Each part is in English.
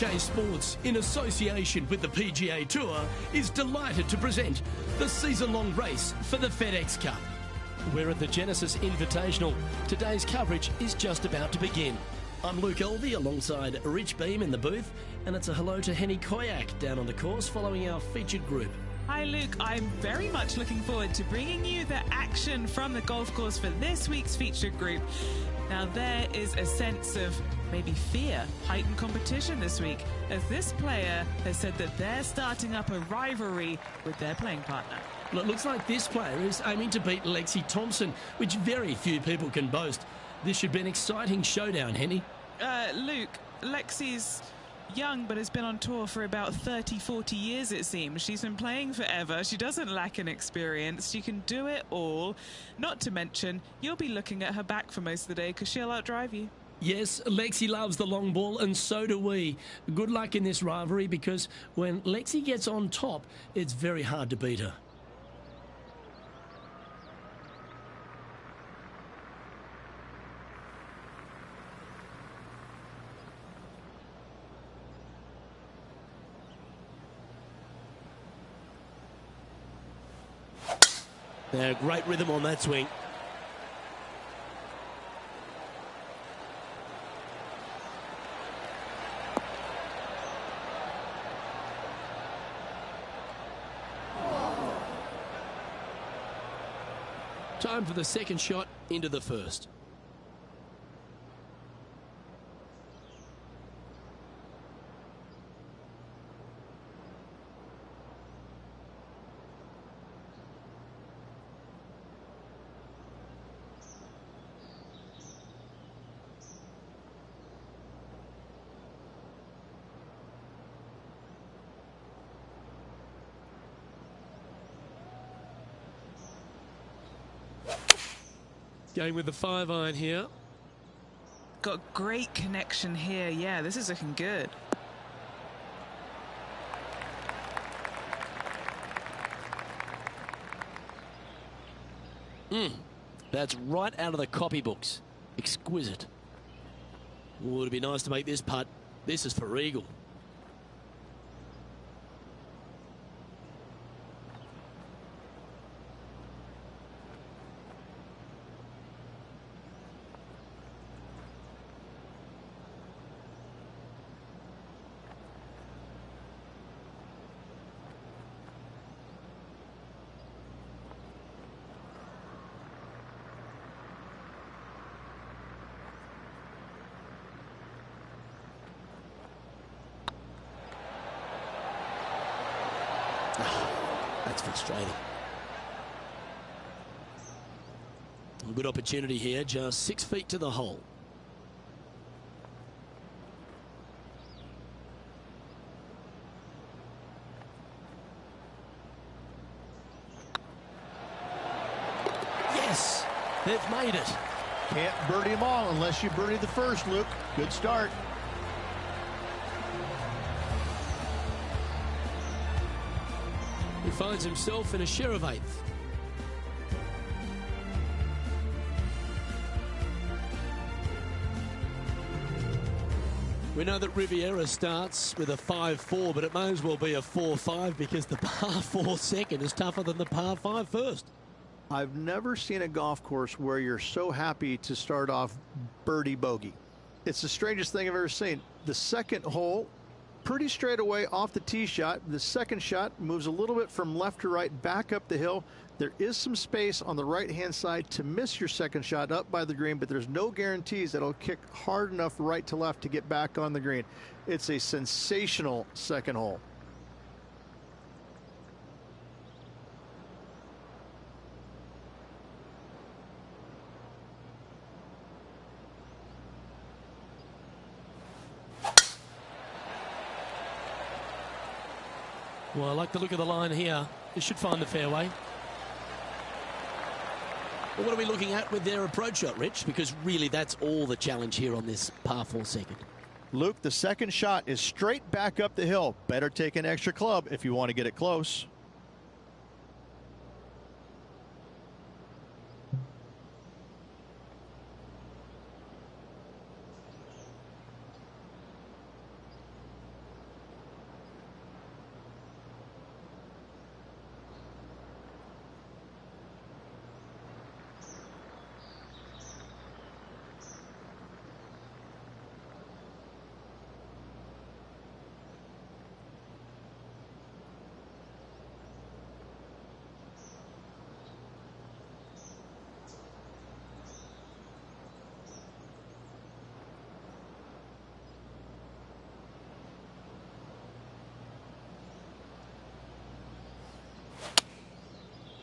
UK Sports, in association with the PGA Tour, is delighted to present the season-long race for the FedEx Cup. We're at the Genesis Invitational. Today's coverage is just about to begin. I'm Luke Elvey alongside Rich Beam in the booth, and it's a hello to Henny Koyak down on the course following our featured group. Hi Luke, I'm very much looking forward to bringing you the action from the golf course for this week's featured group. Now there is a sense of maybe fear, heightened competition this week, as this player has said that they're starting up a rivalry with their playing partner. Well, it looks like this player is aiming to beat Lexi Thompson, which very few people can boast. This should be an exciting showdown, Henny. Luke, Lexi's young but has been on tour for about 30-40 years, it seems. She's been playing forever. She doesn't lack in experience. She can do it all. Not to mention, you'll be looking at her back for most of the day because she'll outdrive you. Yes, Lexi loves the long ball, and so do we. Good luck in this rivalry, because when Lexi gets on top, it's very hard to beat her. Great rhythm on that swing. Time for the second shot into the first. Going with the 5-iron here. Got great connection here. Yeah, this is looking good. That's right out of the copybooks. Exquisite. Oh, it'd be nice to make this putt. This is for eagle. That's frustrating. A good opportunity here, just 6 feet to the hole. Yes, they've made it. Can't birdie them all unless you birdie the first, Luke. Good start. He finds himself in a share of 8th. We know that Riviera starts with a 5-4, but it may as well be a 4-5 because the par 4 second is tougher than the par 5 first. I've never seen a golf course where you're so happy to start off birdie bogey. It's the strangest thing I've ever seen. The second hole, pretty straight away off the tee shot. The second shot moves a little bit from left to right back up the hill. There is some space on the right hand side to miss your second shot up by the green, but there's no guarantees that it'll kick hard enough right to left to get back on the green. It's a sensational second hole. Well, I like the look of the line here. This should find the fairway. Well, what are we looking at with their approach shot, Rich? Because really that's all the challenge here on this par 4 second. Luke, the second shot is straight back up the hill. Better take an extra club if you want to get it close.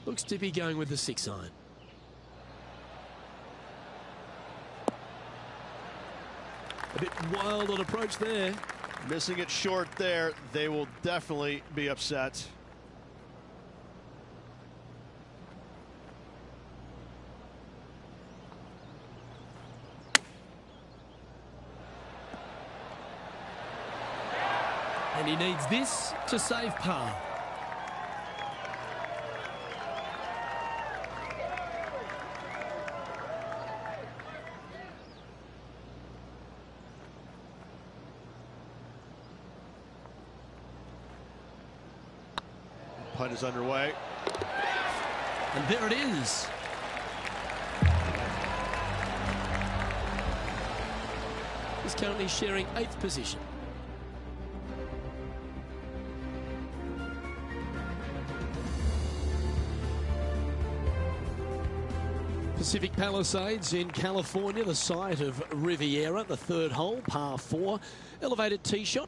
Looks to be going with the 6-iron. A bit wild on approach there. Missing it short there. They will definitely be upset. And he needs this to save par. Putt is underway. And there it is. He's currently sharing 8th position. Pacific Palisades in California, the site of Riviera, the 3rd hole, par 4, elevated tee shot.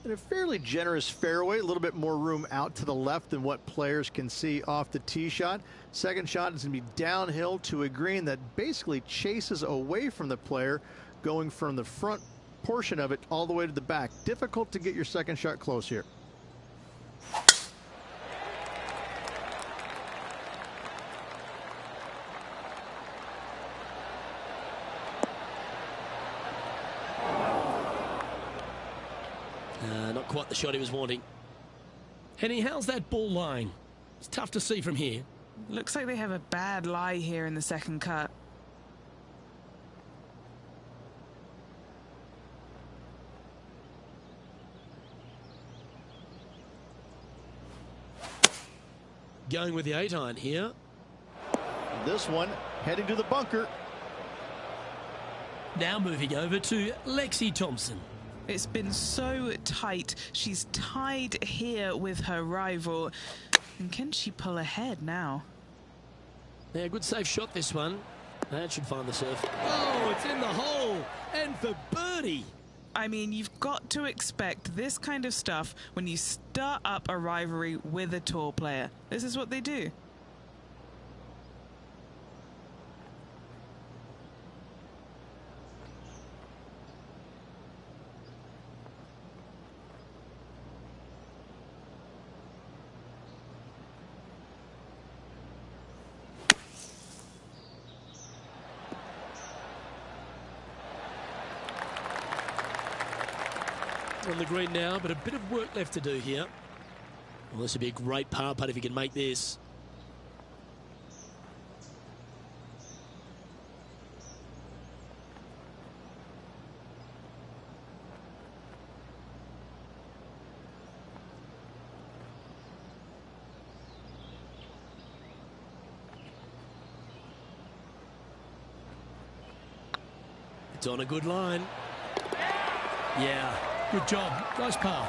And a fairly generous fairway, a little bit more room out to the left than what players can see off the tee shot. Second shot is going to be downhill to a green that basically chases away from the player, going from the front portion of it all the way to the back. Difficult to get your second shot close here. Not quite the shot he was wanting. Henny, how's that ball lying? It's tough to see from here. Looks like they have a bad lie here in the second cut. Going with the 8-iron here. This one heading to the bunker. Now moving over to Lexi Thompson. It's been so tight. She's tied here with her rival. And can she pull ahead now? Yeah, good safe shot this one. That should find the surf. Oh, it's in the hole. And for birdie. I mean, you've got to expect this kind of stuff when you start up a rivalry with a tour player. This is what they do. On the green now, but a bit of work left to do here. Well, this would be a great par putt if he can make this. It's on a good line. Yeah. Good job. Nice par.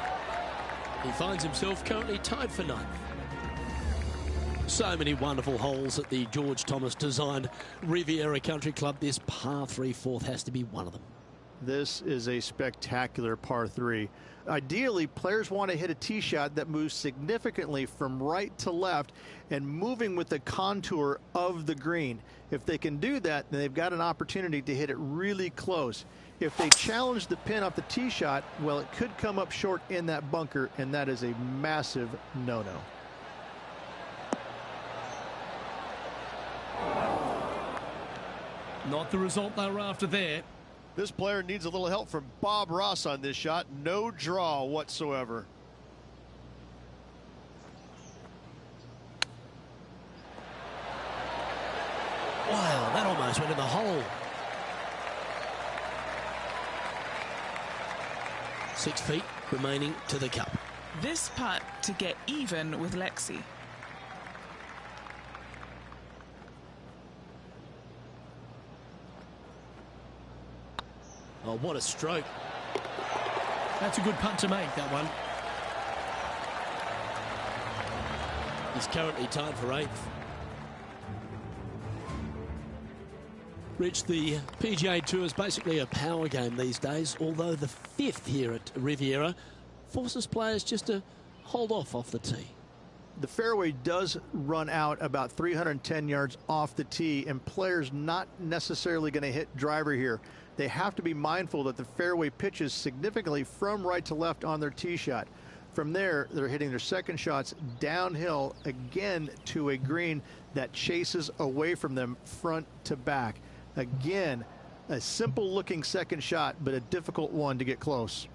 He finds himself currently tied for 9th. So many wonderful holes at the George Thomas designed Riviera Country Club. This par 3 4th has to be one of them. This is a spectacular par 3. Ideally, players want to hit a tee shot that moves significantly from right to left and moving with the contour of the green. If they can do that, then they've got an opportunity to hit it really close. If they challenge the pin off the tee shot, well, it could come up short in that bunker, and that is a massive no-no. Not the result they were after there. This player needs a little help from Bob Ross on this shot. No draw whatsoever. Wow, that almost went in the hole. 6 feet remaining to the cup. This putt to get even with Lexi. Oh, what a stroke. That's a good putt to make, that one. He's currently tied for 8th. Rich, the PGA Tour is basically a power game these days, although the 5th here at Riviera forces players just to hold off the tee. The fairway does run out about 310 yards off the tee, and players not necessarily going to hit driver here. They have to be mindful that the fairway pitches significantly from right to left on their tee shot. From there, they're hitting their second shots downhill again to a green that chases away from them front to back. Again, a simple looking second shot, but a difficult one to get close.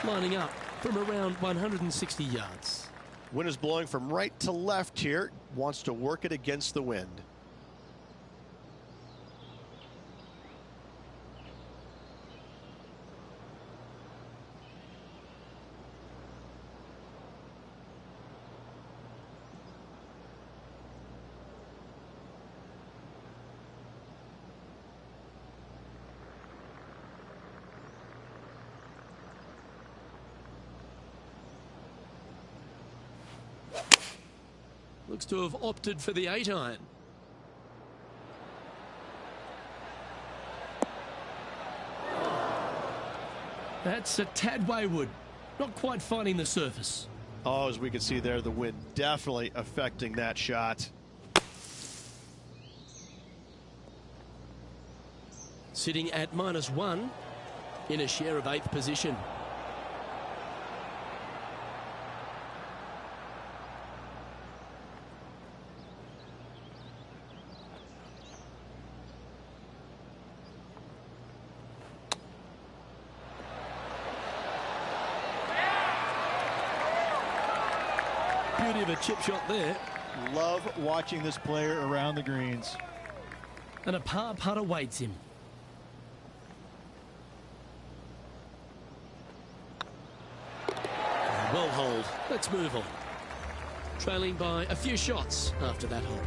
Lining up from around 160 yards. Wind is blowing from right to left here. Wants to work it against the wind. Looks to have opted for the 8-iron. That's a tad wayward. Not quite finding the surface. Oh, as we can see there, the wind definitely affecting that shot. Sitting at -1 in a share of 8th position. Beauty of a chip shot there. Love watching this player around the greens. And a par putt awaits him. Well holed. Let's move on. Trailing by a few shots after that hole.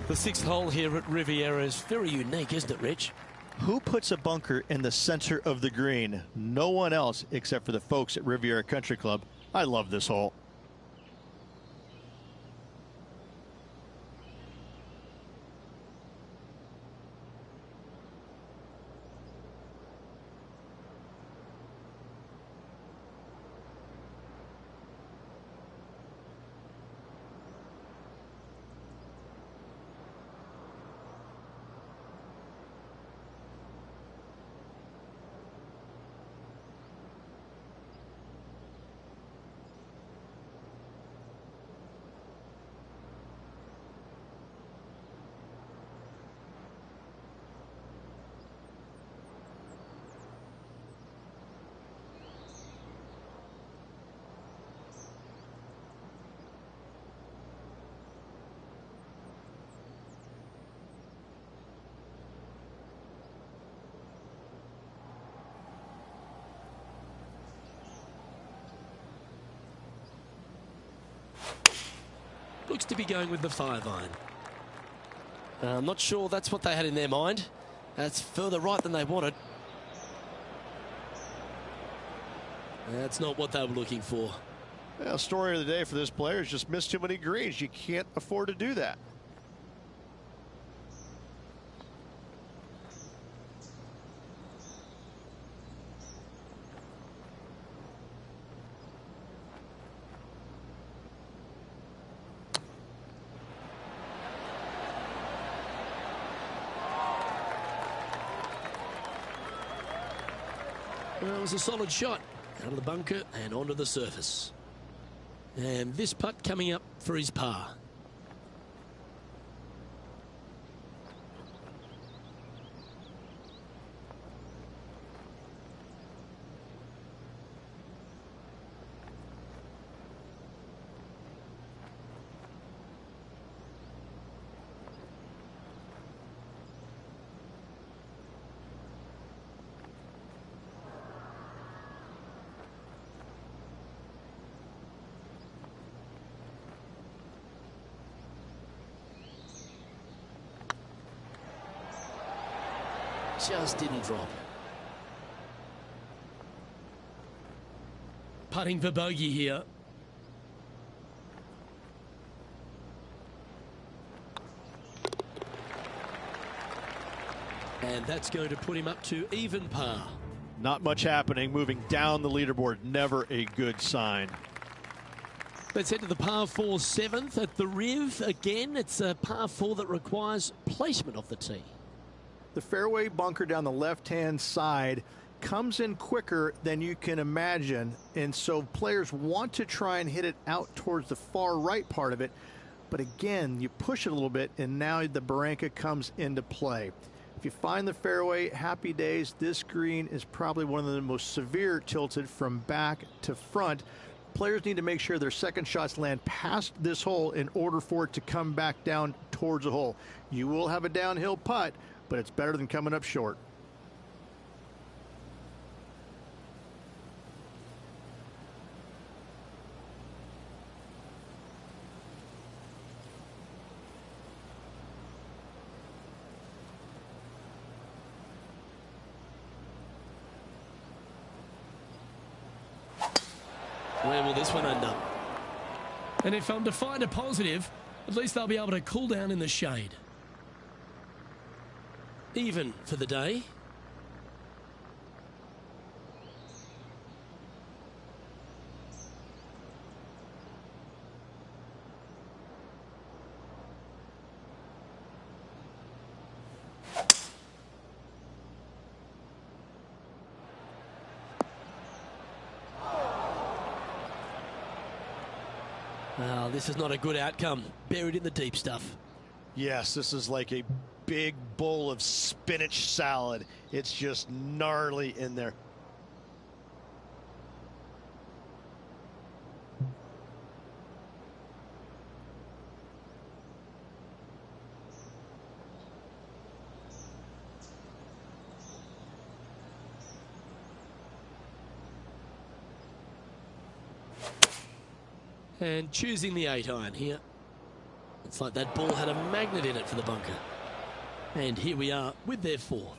The 6th hole here at Riviera is very unique, isn't it, Rich? Who puts a bunker in the center of the green? No one else except for the folks at Riviera Country Club. I love this hole. Looks to be going with the 5-iron. I'm not sure that's what they had in their mind. That's further right than they wanted. That's not what they were looking for. Well, story of the day for this player is just missed too many greens. You can't afford to do that. Well, it was a solid shot out of the bunker and onto the surface. And this putt coming up for his par. just didn't drop. Putting for bogey here. And that's going to put him up to even par. Not much happening. Moving down the leaderboard, never a good sign. Let's head to the par 4 7th at the Riv. Again, it's a par 4 that requires placement of the tee. The fairway bunker down the left-hand side comes in quicker than you can imagine, and so players want to try and hit it out towards the far right part of it. But again, you push it a little bit, and now the barranca comes into play. If you find the fairway, happy days. This green is probably one of the most severe tilted from back to front. Players need to make sure their second shots land past this hole in order for it to come back down towards the hole. You will have a downhill putt, but it's better than coming up short. Where will this one end up? And if I'm to find a positive, at least they'll be able to cool down in the shade. Even for the day. Well, this is not a good outcome. Buried in the deep stuff. Yes, this is like a big bowl of spinach salad. It's just gnarly in there. And choosing the 8-iron here. It's like that ball had a magnet in it for the bunker. And here we are with their fourth.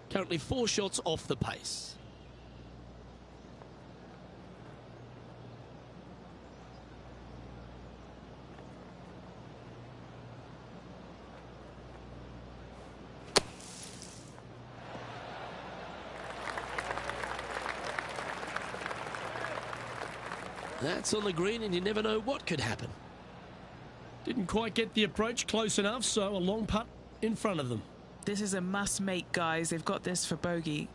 Currently 4 shots off the pace. That's on the green, and you never know what could happen. Didn't quite get the approach close enough, so a long putt in front of them. This is a must-make, guys. They've got this for bogey.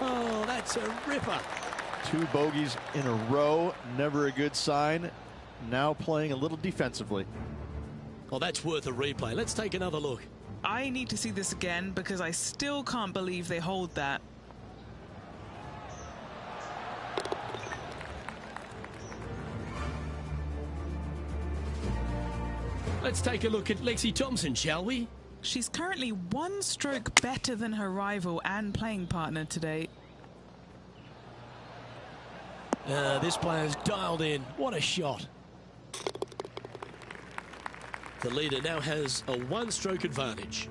Oh, that's a ripper. 2 bogeys in a row, never a good sign. Now playing a little defensively. Well, that's worth a replay. Let's take another look. I need to see this again because I still can't believe they hold that. Let's take a look at Lexi Thompson, shall we? She's currently 1 stroke better than her rival and playing partner today. This player's dialed in. What a shot. The leader now has a 1-stroke advantage.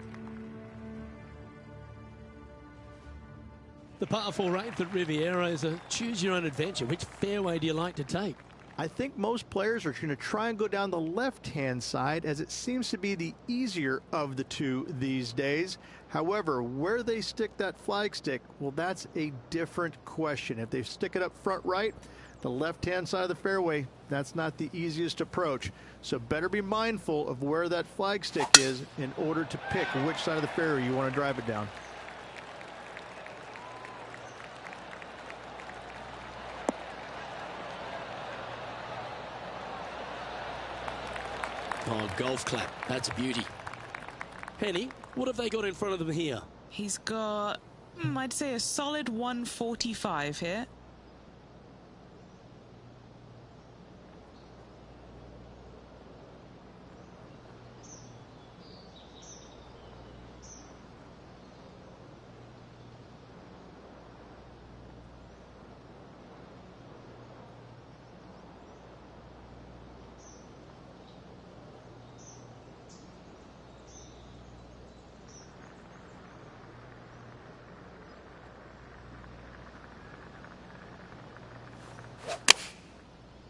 The par 4 8th at Riviera is a choose-your-own-adventure. Which fairway do you like to take? I think most players are going to try and go down the left-hand side, as it seems to be the easier of the two these days. However, where they stick that flagstick, well, that's a different question. If they stick it up front right, the left-hand side of the fairway, that's not the easiest approach. So better be mindful of where that flagstick is in order to pick which side of the fairway you want to drive it down. Oh, golf clap. That's a beauty. Penny, what have they got in front of them here? He's got, I'd say a solid 145 here.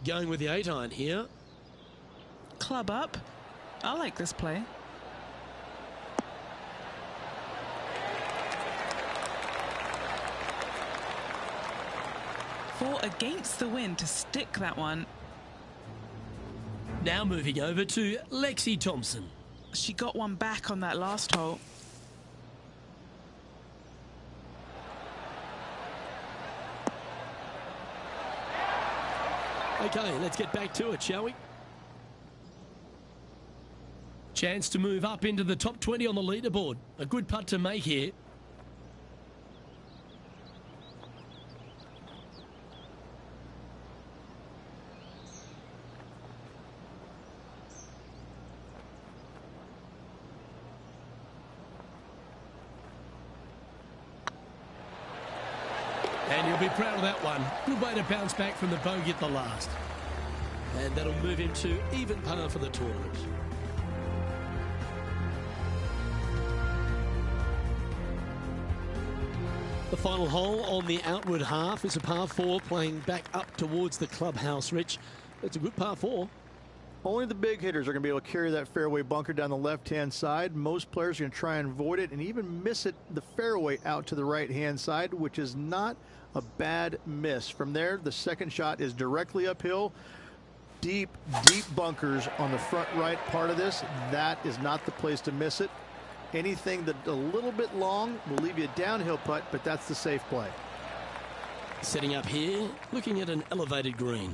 Going with the 8-iron here. Club up. I like this play. Four against the wind to stick that one. Now moving over to Lexi Thompson. She got one back on that last hole. Okay, let's get back to it, shall we? Chance to move up into the top 20 on the leaderboard. A good putt to make here. And he'll be proud of that one. Good way to bounce back from the bogey at the last. And that'll move him to even par for the tournament. The final hole on the outward half is a par 4 playing back up towards the clubhouse, Rich. It's a good par 4. Only the big hitters are going to be able to carry that fairway bunker down the left-hand side. Most players are going to try and avoid it and even miss it the fairway out to the right-hand side, which is not a bad miss. From there, the second shot is directly uphill. Deep, deep bunkers on the front right part of this. That is not the place to miss it. Anything that a little bit long will leave you a downhill putt, but that's the safe play. Setting up here, looking at an elevated green.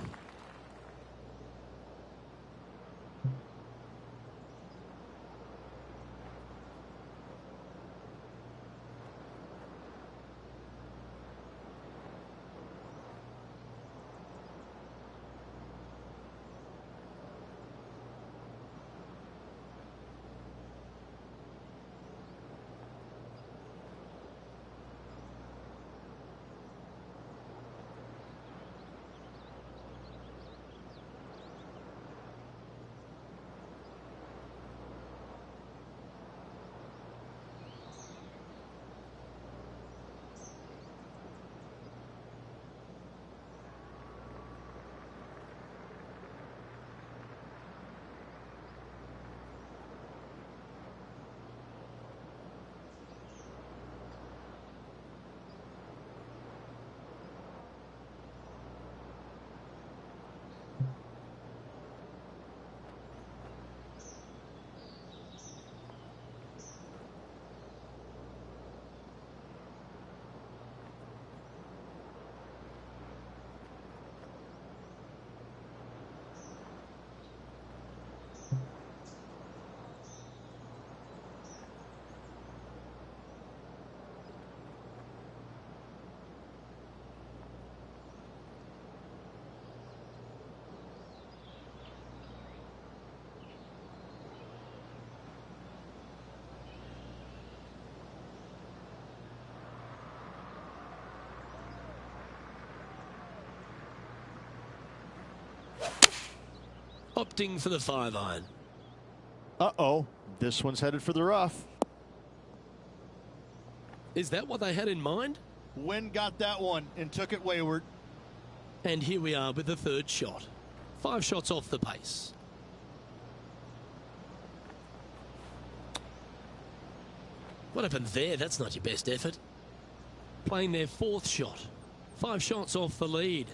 Opting for the 5-iron. Uh-oh, this one's headed for the rough. Is that what they had in mind? Wind got that one and took it wayward. And here we are with the third shot. 5 shots off the pace. What happened there? That's not your best effort. Playing their 4th shot. 5 shots off the lead.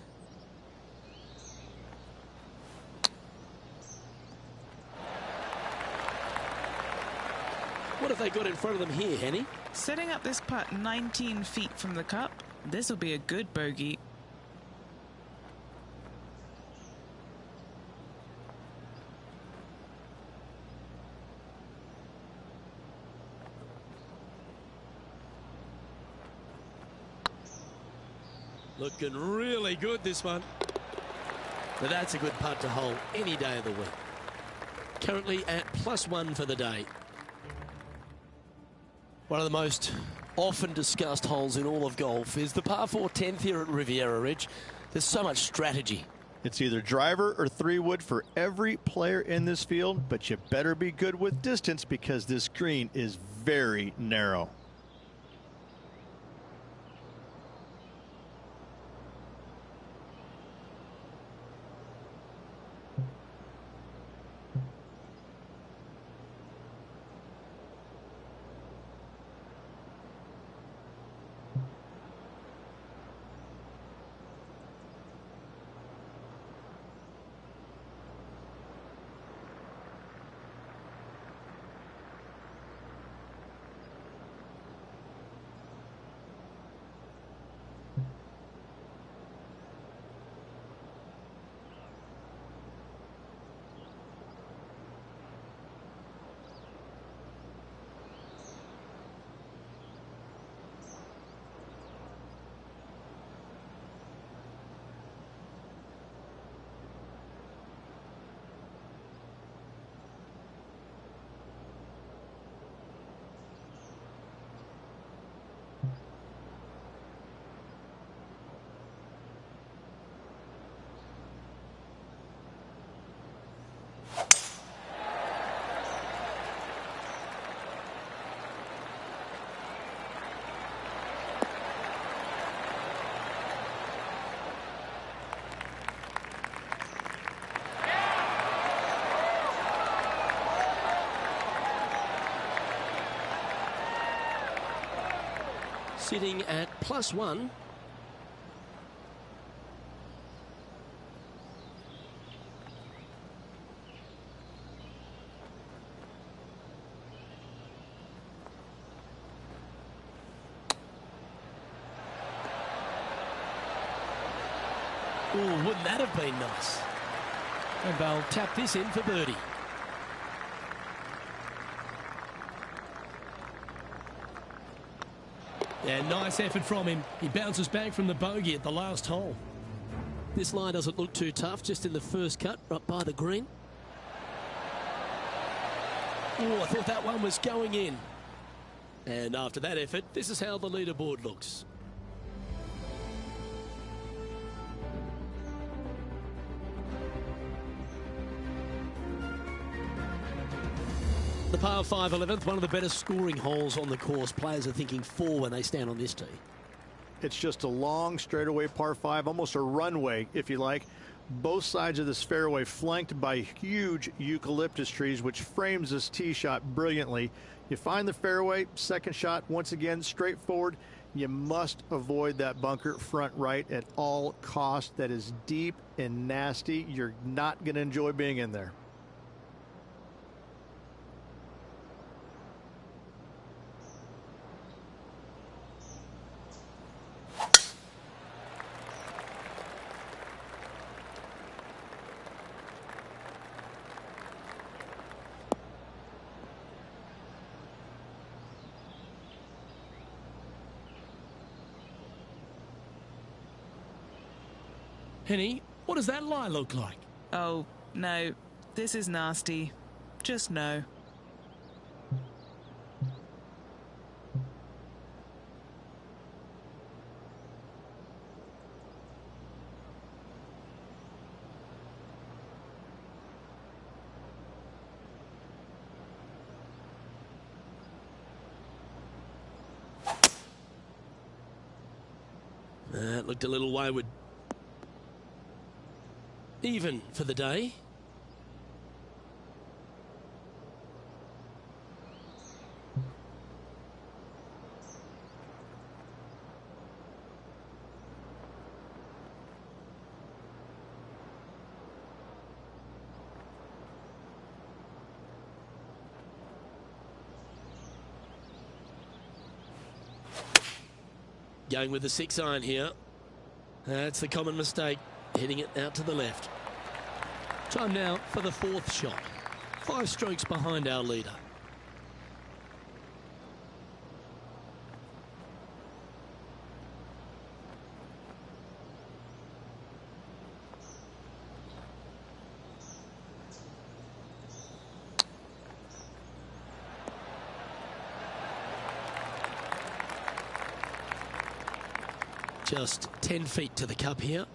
What have they got in front of them here, Henny? Setting up this putt 19 feet from the cup. This will be a good bogey. Looking really good, this one. But that's a good putt to hole any day of the week. Currently at +1 for the day. One of the most often discussed holes in all of golf is the par 4 10th here at Riviera Ridge. There's so much strategy. It's either driver or 3-wood for every player in this field, but you better be good with distance because this green is very narrow. Sitting at +1. Ooh, wouldn't that have been nice? And they'll tap this in for birdie. Yeah, nice effort from him. He bounces back from the bogey at the last hole. This line doesn't look too tough, just in the first cut, right by the green. Oh, I thought that one was going in. And after that effort, this is how the leaderboard looks. The par 5 11th, one of the better scoring holes on the course. Players are thinking 4 when they stand on this tee. It's just a long straightaway par 5, almost a runway, if you like. Both sides of this fairway flanked by huge eucalyptus trees, which frames this tee shot brilliantly. You find the fairway, second shot, once again, straightforward. You must avoid that bunker front right at all costs. That is deep and nasty. You're not going to enjoy being in there. Henny, what does that lie look like? Oh, no. This is nasty. Just no. That looked a little wayward. Even for the day. Going with the 6-iron here. That's the common mistake. Hitting it out to the left. Time now for the 4th shot. 5 strokes behind our leader. Just 10 feet to the cup here.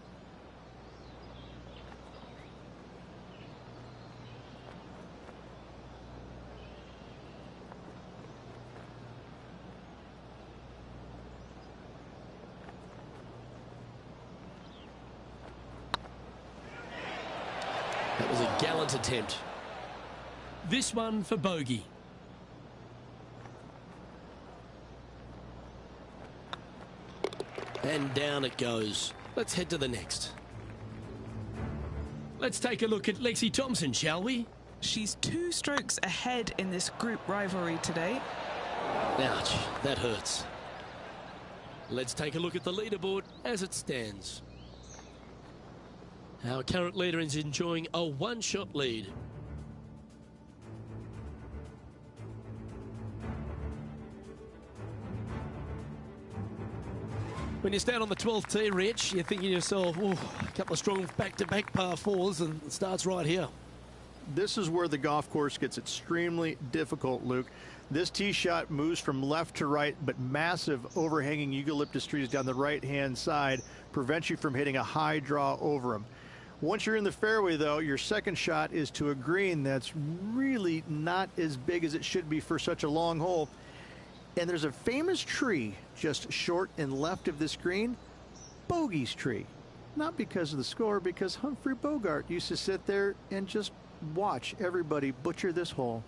That was a gallant attempt. This one for bogey. And down it goes. Let's head to the next. Let's take a look at Lexi Thompson, shall we? She's 2 strokes ahead in this group rivalry today. Ouch, that hurts. Let's take a look at the leaderboard as it stands. Our current leader is enjoying a 1-shot lead. When you stand on the 12th tee, Rich, you're thinking to yourself, oh, a couple of strong back-to-back par 4s, and it starts right here. This is where the golf course gets extremely difficult, Luke. This tee shot moves from left to right, but massive overhanging eucalyptus trees down the right-hand side prevent you from hitting a high draw over them. Once you're in the fairway, though, your second shot is to a green that's really not as big as it should be for such a long hole. And there's a famous tree just short and left of this green, Bogey's tree. Not because of the score, because Humphrey Bogart used to sit there and just watch everybody butcher this hole.